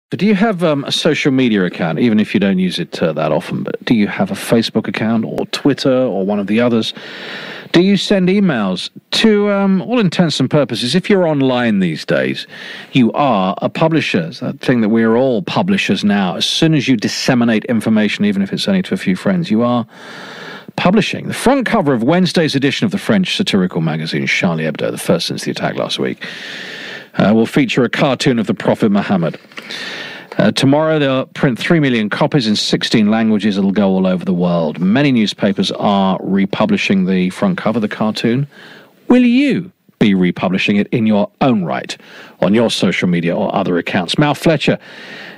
But do you have a social media account, even if you don't use it that often? But do you have a Facebook account or Twitter or one of the others? Do you send emails? To all intents and purposes, if you're online these days, you are a publisher. It's that thing that we're all publishers now. As soon as you disseminate information, even if it's only to a few friends, you are publishing. The front cover of Wednesday's edition of the French satirical magazine Charlie Hebdo, the first since the attack last week, will feature a cartoon of the Prophet Muhammad. Tomorrow they'll print 3 million copies in 16 languages. It'll go all over the world. Many newspapers are republishing the front cover, the cartoon. Will you be republishing it in your own right on your social media or other accounts? Mal Fletcher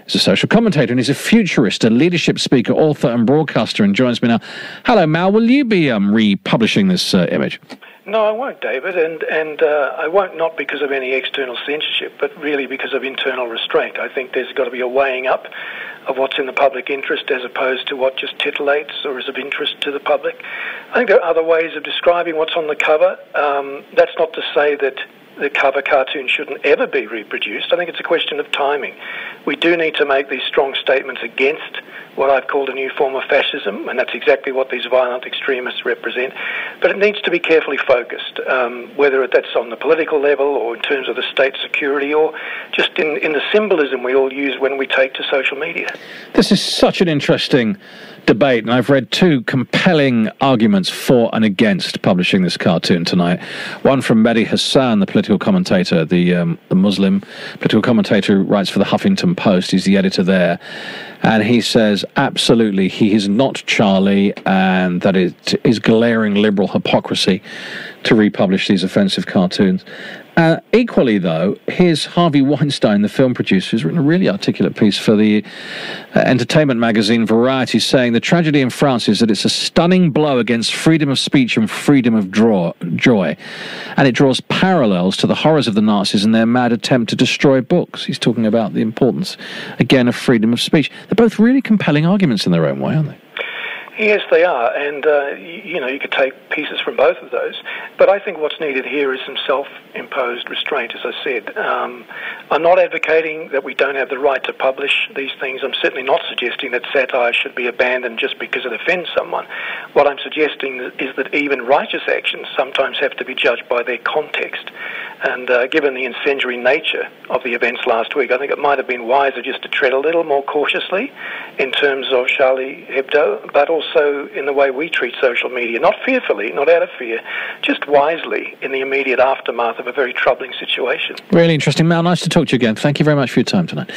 is a social commentator and he's a futurist, a leadership speaker, author and broadcaster, and joins me now. Hello, Mal. Will you be republishing this image? No, I won't, David, and I won't not because of any external censorship, but really because of internal restraint. I think there's got to be a weighing up of what's in the public interest as opposed to what just titillates or is of interest to the public. I think there are other ways of describing what's on the cover. That's not to say that the cover cartoon shouldn't ever be reproduced. I think it's a question of timing. We do need to make these strong statements against what I've called a new form of fascism, and that's exactly what these violent extremists represent. But it needs to be carefully focused, whether that's on the political level or in terms of the state security or just in the symbolism we all use when we take to social media. This is such an interesting debate, and I've read two compelling arguments for and against publishing this cartoon tonight. One from Mehdi Hasan, the political commentator, the Muslim political commentator who writes for the Huffington Post. He's the editor there. And he says, absolutely, he is not Charlie, and that it is glaring liberal hypocrisy to republish these offensive cartoons. Equally, though, here's Harvey Weinstein, the film producer, who's written a really articulate piece for the entertainment magazine Variety, saying the tragedy in France is that it's a stunning blow against freedom of speech and freedom of joy, and it draws parallels to the horrors of the Nazis and their mad attempt to destroy books. He's talking about the importance, again, of freedom of speech. They're both really compelling arguments in their own way, aren't they? Yes, they are, and you could take pieces from both of those. But I think what's needed here is some self-imposed restraint, as I said. I'm not advocating that we don't have the right to publish these things. I'm certainly not suggesting that satire should be abandoned just because it offends someone. What I'm suggesting is that even righteous actions sometimes have to be judged by their context. And given the incendiary nature of the events last week, I think it might have been wiser just to tread a little more cautiously in terms of Charlie Hebdo, but also in the way we treat social media, not fearfully, not out of fear, just wisely in the immediate aftermath of a very troubling situation. Really interesting. Mal, nice to talk to you again. Thank you very much for your time tonight.